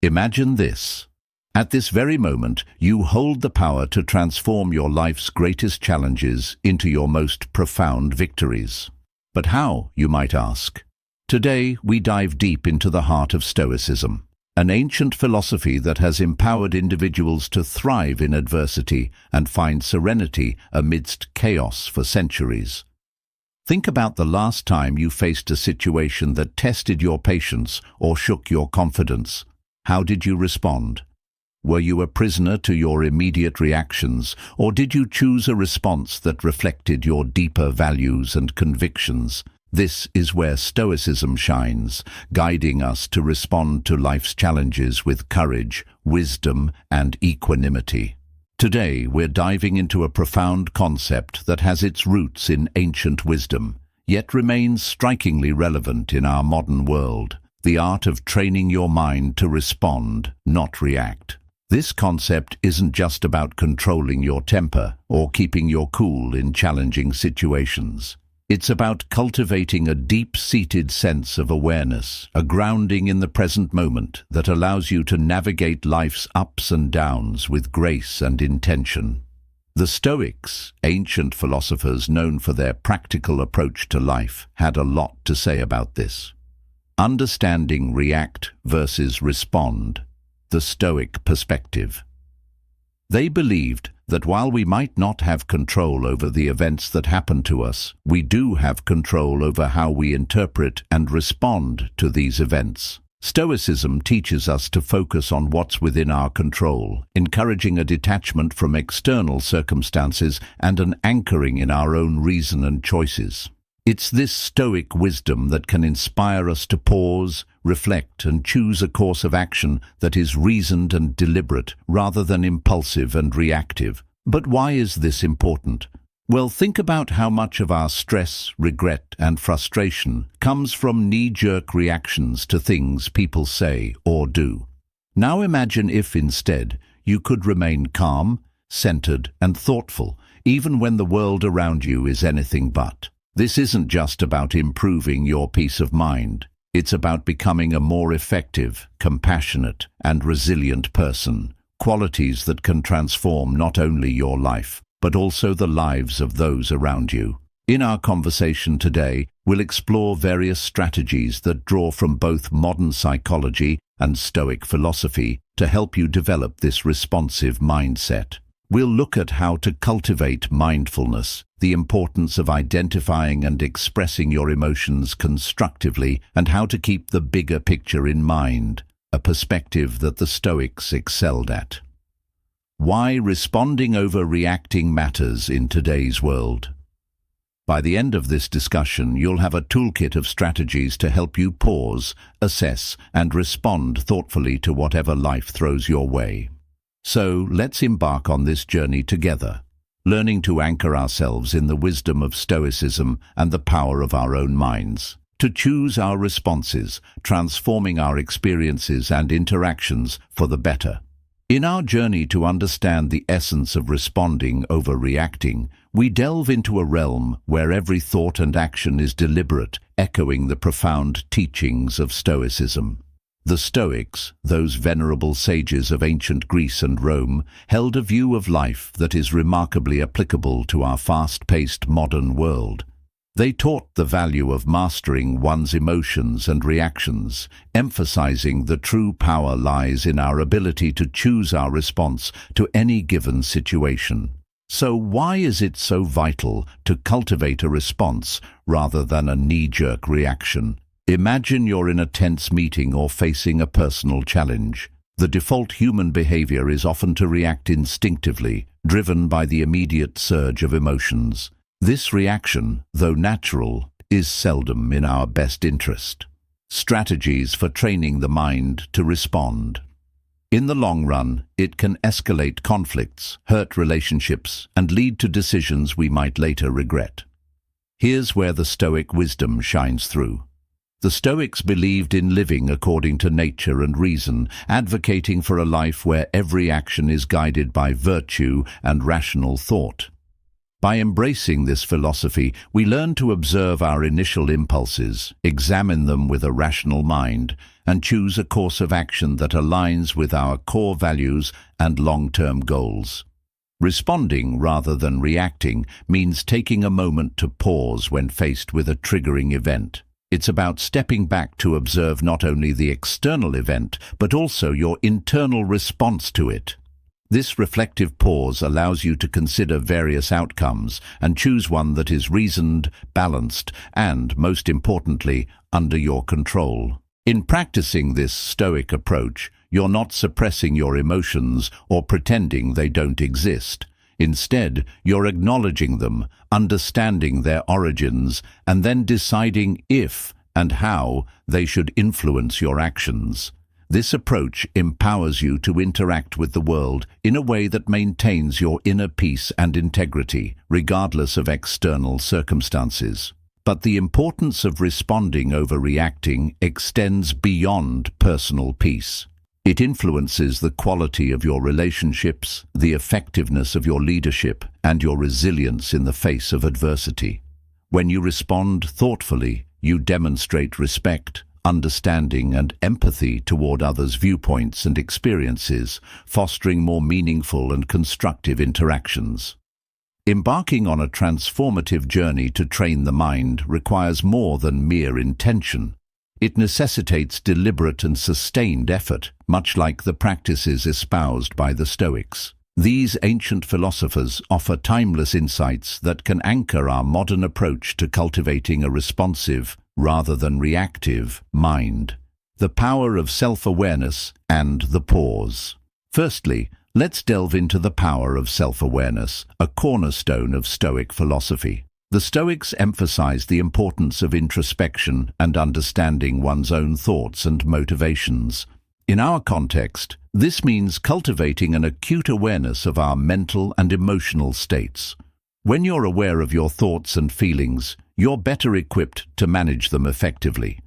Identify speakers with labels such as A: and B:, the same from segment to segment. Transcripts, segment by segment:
A: Imagine this. At this very moment, you hold the power to transform your life's greatest challenges into your most profound victories. But how, you might ask? Today, we dive deep into the heart of Stoicism, an ancient philosophy that has empowered individuals to thrive in adversity and find serenity amidst chaos for centuries. Think about the last time you faced a situation that tested your patience or shook your confidence. How did you respond? Were you a prisoner to your immediate reactions, or did you choose a response that reflected your deeper values and convictions? This is where Stoicism shines, guiding us to respond to life's challenges with courage, wisdom, and equanimity. Today, we're diving into a profound concept that has its roots in ancient wisdom, yet remains strikingly relevant in our modern world: the art of training your mind to respond, not react. This concept isn't just about controlling your temper or keeping your cool in challenging situations. It's about cultivating a deep-seated sense of awareness, a grounding in the present moment that allows you to navigate life's ups and downs with grace and intention. The Stoics, ancient philosophers known for their practical approach to life, had a lot to say about this. Understanding react versus respond, the Stoic perspective. They believed that while we might not have control over the events that happen to us, we do have control over how we interpret and respond to these events. Stoicism teaches us to focus on what's within our control, encouraging a detachment from external circumstances and an anchoring in our own reason and choices. It's this Stoic wisdom that can inspire us to pause, reflect, and choose a course of action that is reasoned and deliberate, rather than impulsive and reactive. But why is this important? Well, think about how much of our stress, regret, and frustration comes from knee-jerk reactions to things people say or do. Now imagine if, instead, you could remain calm, centered, and thoughtful, even when the world around you is anything but. This isn't just about improving your peace of mind. It's about becoming a more effective, compassionate, and resilient person, qualities that can transform not only your life, but also the lives of those around you. In our conversation today, we'll explore various strategies that draw from both modern psychology and Stoic philosophy to help you develop this responsive mindset. We'll look at how to cultivate mindfulness, the importance of identifying and expressing your emotions constructively, and how to keep the bigger picture in mind, a perspective that the Stoics excelled at. Why responding over reacting matters in today's world. By the end of this discussion, you'll have a toolkit of strategies to help you pause, assess, and respond thoughtfully to whatever life throws your way. So, let's embark on this journey together, learning to anchor ourselves in the wisdom of Stoicism and the power of our own minds, to choose our responses, transforming our experiences and interactions for the better. In our journey to understand the essence of responding over reacting, we delve into a realm where every thought and action is deliberate, echoing the profound teachings of Stoicism. The Stoics, those venerable sages of ancient Greece and Rome, held a view of life that is remarkably applicable to our fast-paced modern world. They taught the value of mastering one's emotions and reactions, emphasizing the true power lies in our ability to choose our response to any given situation. So why is it so vital to cultivate a response rather than a knee-jerk reaction? Imagine you're in a tense meeting or facing a personal challenge. The default human behavior is often to react instinctively, driven by the immediate surge of emotions. This reaction, though natural, is seldom in our best interest. Strategies for training the mind to respond. In the long run, it can escalate conflicts, hurt relationships, and lead to decisions we might later regret. Here's where the Stoic wisdom shines through. The Stoics believed in living according to nature and reason, advocating for a life where every action is guided by virtue and rational thought. By embracing this philosophy, we learn to observe our initial impulses, examine them with a rational mind, and choose a course of action that aligns with our core values and long-term goals. Responding rather than reacting means taking a moment to pause when faced with a triggering event. It's about stepping back to observe not only the external event, but also your internal response to it. This reflective pause allows you to consider various outcomes and choose one that is reasoned, balanced, and, most importantly, under your control. In practicing this Stoic approach, you're not suppressing your emotions or pretending they don't exist. Instead, you're acknowledging them, understanding their origins, and then deciding if and how they should influence your actions. This approach empowers you to interact with the world in a way that maintains your inner peace and integrity, regardless of external circumstances. But the importance of responding over reacting extends beyond personal peace. It influences the quality of your relationships, the effectiveness of your leadership, and your resilience in the face of adversity. When you respond thoughtfully, you demonstrate respect, understanding, and empathy toward others' viewpoints and experiences, fostering more meaningful and constructive interactions. Embarking on a transformative journey to train the mind requires more than mere intention. It necessitates deliberate and sustained effort, much like the practices espoused by the Stoics. These ancient philosophers offer timeless insights that can anchor our modern approach to cultivating a responsive, rather than reactive, mind. The power of self-awareness and the pause. Firstly, let's delve into the power of self-awareness, a cornerstone of Stoic philosophy. The Stoics emphasize the importance of introspection and understanding one's own thoughts and motivations. In our context, this means cultivating an acute awareness of our mental and emotional states. When you're aware of your thoughts and feelings, you're better equipped to manage them effectively.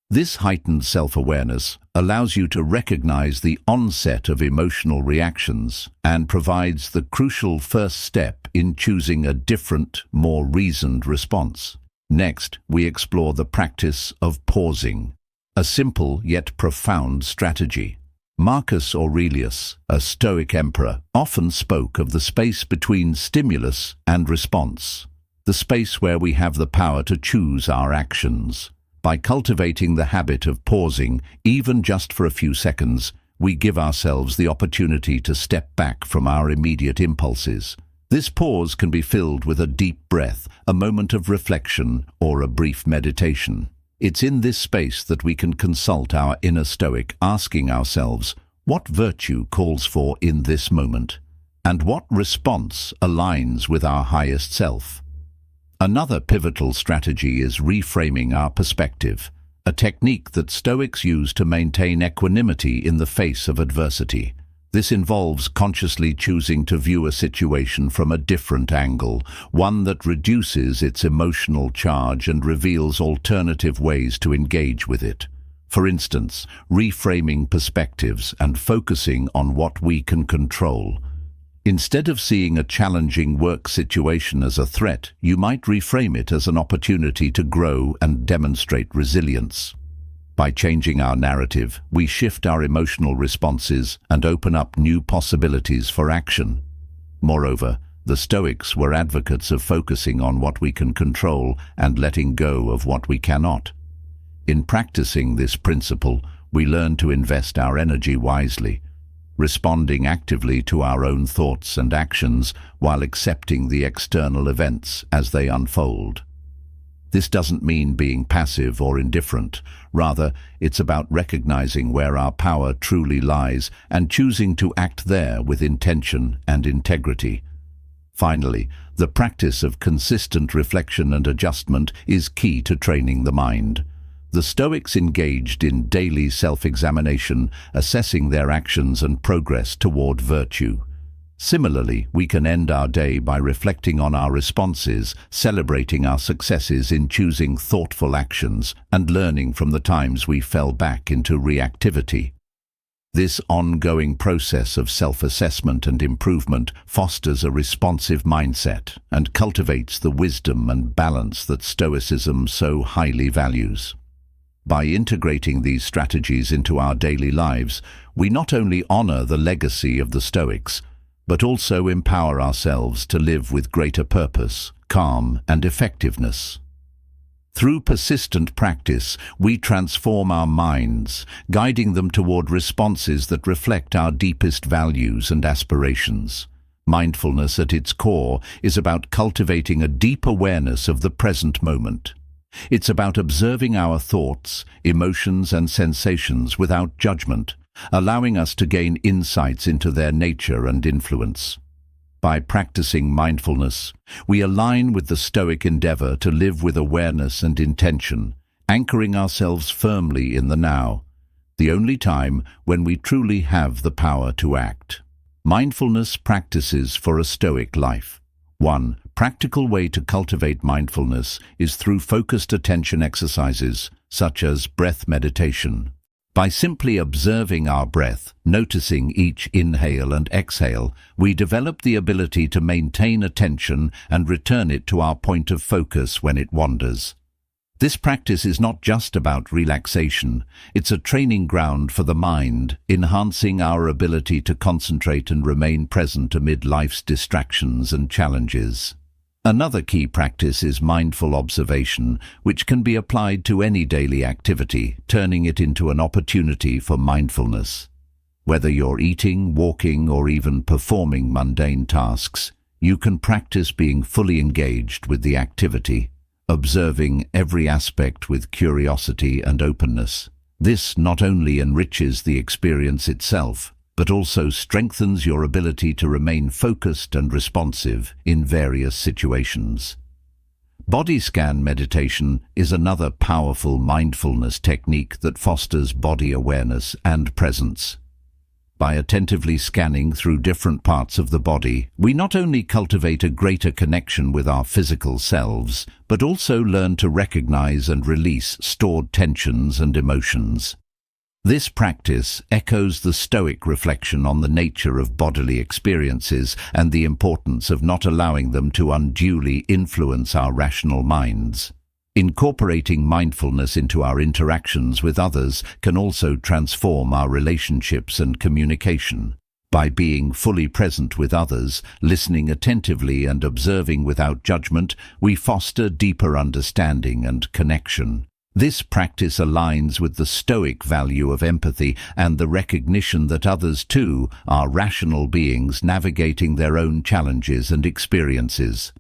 A: This heightened self-awareness allows you to recognize the onset of emotional reactions and provides the crucial first step in choosing a different, more reasoned response. Next, we explore the practice of pausing, a simple yet profound strategy. Marcus Aurelius, a Stoic emperor, often spoke of the space between stimulus and response, the space where we have the power to choose our actions. By cultivating the habit of pausing, even just for a few seconds, we give ourselves the opportunity to step back from our immediate impulses. This pause can be filled with a deep breath, a moment of reflection, or a brief meditation. It's in this space that we can consult our inner Stoic, asking ourselves, what virtue calls for in this moment? And what response aligns with our highest self? Another pivotal strategy is reframing our perspective, a technique that Stoics use to maintain equanimity in the face of adversity. This involves consciously choosing to view a situation from a different angle, one that reduces its emotional charge and reveals alternative ways to engage with it. For instance, reframing perspectives and focusing on what we can control. Instead of seeing a challenging work situation as a threat, you might reframe it as an opportunity to grow and demonstrate resilience. By changing our narrative, we shift our emotional responses and open up new possibilities for action. Moreover, the Stoics were advocates of focusing on what we can control and letting go of what we cannot. In practicing this principle, we learn to invest our energy wisely, responding actively to our own thoughts and actions while accepting the external events as they unfold. This doesn't mean being passive or indifferent. Rather, it's about recognizing where our power truly lies and choosing to act there with intention and integrity. Finally, the practice of consistent reflection and adjustment is key to training the mind. The Stoics engaged in daily self-examination, assessing their actions and progress toward virtue. Similarly, we can end our day by reflecting on our responses, celebrating our successes in choosing thoughtful actions, and learning from the times we fell back into reactivity. This ongoing process of self-assessment and improvement fosters a responsive mindset and cultivates the wisdom and balance that Stoicism so highly values. By integrating these strategies into our daily lives, we not only honor the legacy of the Stoics, but also empower ourselves to live with greater purpose, calm, and effectiveness. Through persistent practice, we transform our minds, guiding them toward responses that reflect our deepest values and aspirations. Mindfulness at its core is about cultivating a deep awareness of the present moment. It's about observing our thoughts, emotions, and sensations without judgment, allowing us to gain insights into their nature and influence. By practicing mindfulness, we align with the Stoic endeavor to live with awareness and intention, anchoring ourselves firmly in the now, the only time when we truly have the power to act. Mindfulness practices for a Stoic life. 1. Practical way to cultivate mindfulness is through focused attention exercises, such as breath meditation. By simply observing our breath, noticing each inhale and exhale, we develop the ability to maintain attention and return it to our point of focus when it wanders. This practice is not just about relaxation, it's a training ground for the mind, enhancing our ability to concentrate and remain present amid life's distractions and challenges. Another key practice is mindful observation, which can be applied to any daily activity, turning it into an opportunity for mindfulness. Whether you're eating, walking, or even performing mundane tasks, you can practice being fully engaged with the activity, observing every aspect with curiosity and openness. This not only enriches the experience itself, but also strengthens your ability to remain focused and responsive in various situations. Body scan meditation is another powerful mindfulness technique that fosters body awareness and presence. By attentively scanning through different parts of the body, we not only cultivate a greater connection with our physical selves, but also learn to recognize and release stored tensions and emotions. This practice echoes the Stoic reflection on the nature of bodily experiences and the importance of not allowing them to unduly influence our rational minds. Incorporating mindfulness into our interactions with others can also transform our relationships and communication. By being fully present with others, listening attentively and observing without judgment, we foster deeper understanding and connection. This practice aligns with the Stoic value of empathy and the recognition that others, too, are rational beings navigating their own challenges and experiences.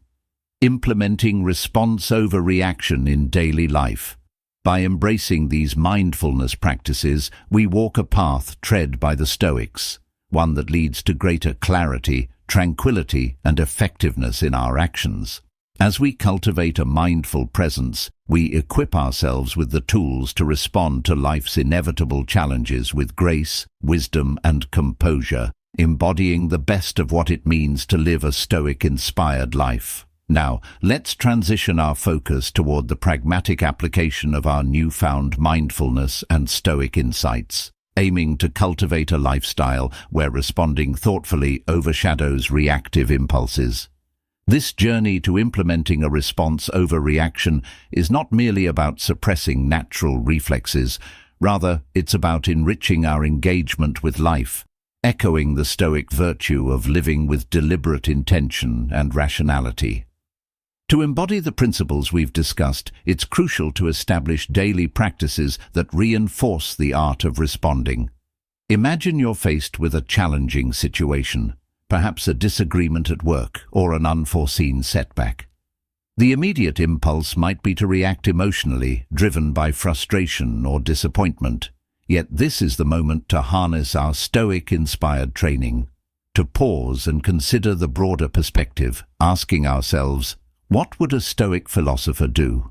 A: Implementing response over reaction in daily life. By embracing these mindfulness practices, we walk a path tread by the Stoics, one that leads to greater clarity, tranquility, and effectiveness in our actions. As we cultivate a mindful presence, we equip ourselves with the tools to respond to life's inevitable challenges with grace, wisdom, and composure, embodying the best of what it means to live a Stoic-inspired life. Now, let's transition our focus toward the pragmatic application of our newfound mindfulness and Stoic insights, aiming to cultivate a lifestyle where responding thoughtfully overshadows reactive impulses. This journey to implementing a response over reaction is not merely about suppressing natural reflexes, rather it's about enriching our engagement with life, echoing the Stoic virtue of living with deliberate intention and rationality. To embody the principles we've discussed, it's crucial to establish daily practices that reinforce the art of responding. Imagine you're faced with a challenging situation, perhaps a disagreement at work or an unforeseen setback. The immediate impulse might be to react emotionally, driven by frustration or disappointment. Yet this is the moment to harness our Stoic-inspired training, to pause and consider the broader perspective, asking ourselves, what would a Stoic philosopher do?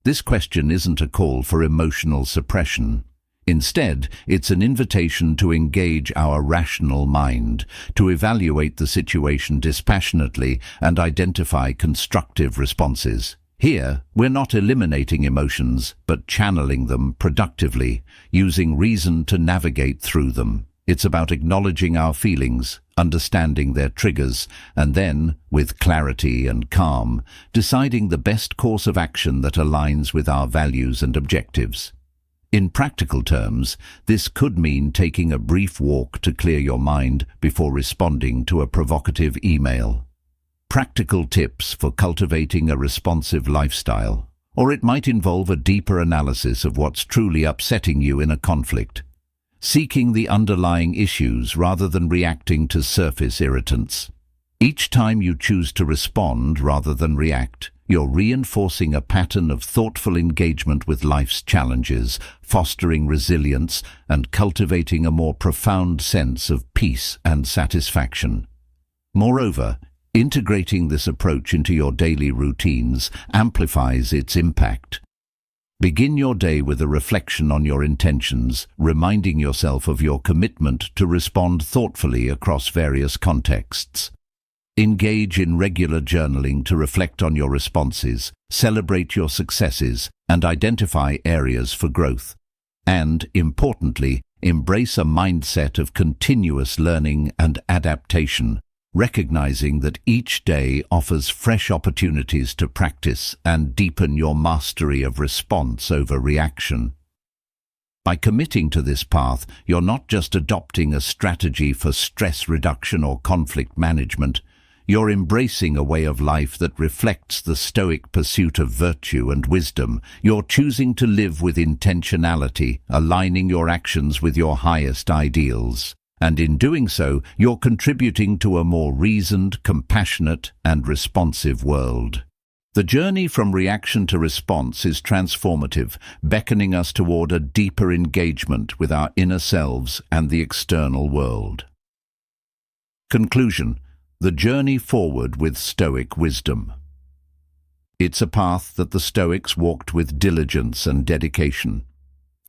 A: This question isn't a call for emotional suppression. Instead, it's an invitation to engage our rational mind, to evaluate the situation dispassionately and identify constructive responses. Here, we're not eliminating emotions, but channeling them productively, using reason to navigate through them. It's about acknowledging our feelings, understanding their triggers, and then, with clarity and calm, deciding the best course of action that aligns with our values and objectives. In practical terms, this could mean taking a brief walk to clear your mind before responding to a provocative email. Practical tips for cultivating a responsive lifestyle. Or it might involve a deeper analysis of what's truly upsetting you in a conflict. Seeking the underlying issues rather than reacting to surface irritants. Each time you choose to respond rather than react, you're reinforcing a pattern of thoughtful engagement with life's challenges, fostering resilience and cultivating a more profound sense of peace and satisfaction. Moreover, integrating this approach into your daily routines amplifies its impact. Begin your day with a reflection on your intentions, reminding yourself of your commitment to respond thoughtfully across various contexts. Engage in regular journaling to reflect on your responses, celebrate your successes, and identify areas for growth. And, importantly, embrace a mindset of continuous learning and adaptation, recognizing that each day offers fresh opportunities to practice and deepen your mastery of response over reaction. By committing to this path, you're not just adopting a strategy for stress reduction or conflict management, you're embracing a way of life that reflects the Stoic pursuit of virtue and wisdom. You're choosing to live with intentionality, aligning your actions with your highest ideals. And in doing so, you're contributing to a more reasoned, compassionate, and responsive world. The journey from reaction to response is transformative, beckoning us toward a deeper engagement with our inner selves and the external world. Conclusion: the journey forward with Stoic wisdom. It's a path that the Stoics walked with diligence and dedication.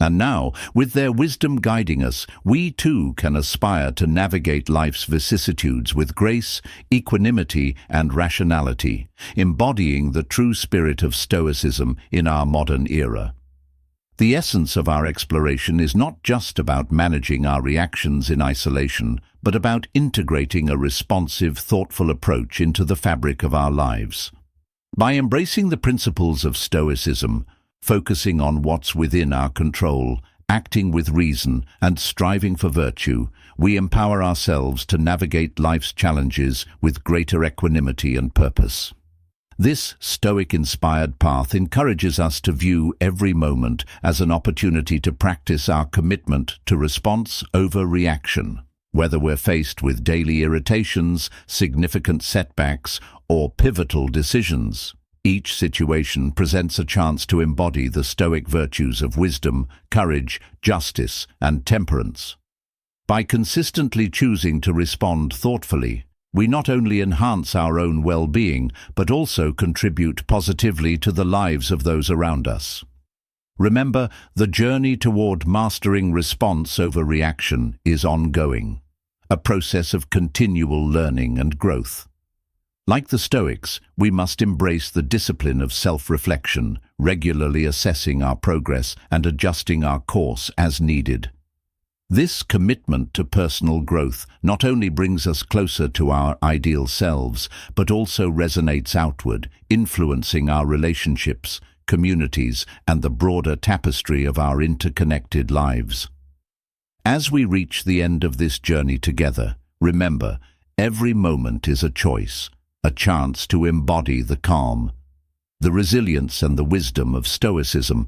A: And now, with their wisdom guiding us, we too can aspire to navigate life's vicissitudes with grace, equanimity, and rationality, embodying the true spirit of Stoicism in our modern era. The essence of our exploration is not just about managing our reactions in isolation, but about integrating a responsive, thoughtful approach into the fabric of our lives. By embracing the principles of Stoicism, focusing on what's within our control, acting with reason, and striving for virtue, we empower ourselves to navigate life's challenges with greater equanimity and purpose. This Stoic-inspired path encourages us to view every moment as an opportunity to practice our commitment to response over reaction. Whether we're faced with daily irritations, significant setbacks, or pivotal decisions, each situation presents a chance to embody the Stoic virtues of wisdom, courage, justice, and temperance. By consistently choosing to respond thoughtfully, we not only enhance our own well-being, but also contribute positively to the lives of those around us. Remember, the journey toward mastering response over reaction is ongoing, a process of continual learning and growth. Like the Stoics, we must embrace the discipline of self-reflection, regularly assessing our progress and adjusting our course as needed. This commitment to personal growth not only brings us closer to our ideal selves, but also resonates outward, influencing our relationships, communities, and the broader tapestry of our interconnected lives. As we reach the end of this journey together, remember, every moment is a choice, a chance to embody the calm, the resilience and the wisdom of Stoicism.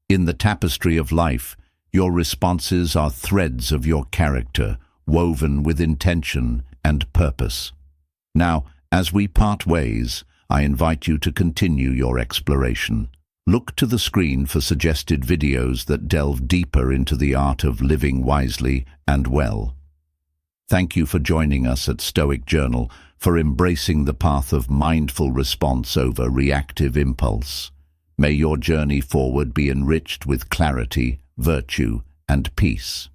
A: In the tapestry of life, your responses are threads of your character, woven with intention and purpose. Now, as we part ways, I invite you to continue your exploration. Look to the screen for suggested videos that delve deeper into the art of living wisely and well. Thank you for joining us at Stoic Journal, for embracing the path of mindful response over reactive impulse. May your journey forward be enriched with clarity, virtue, and peace.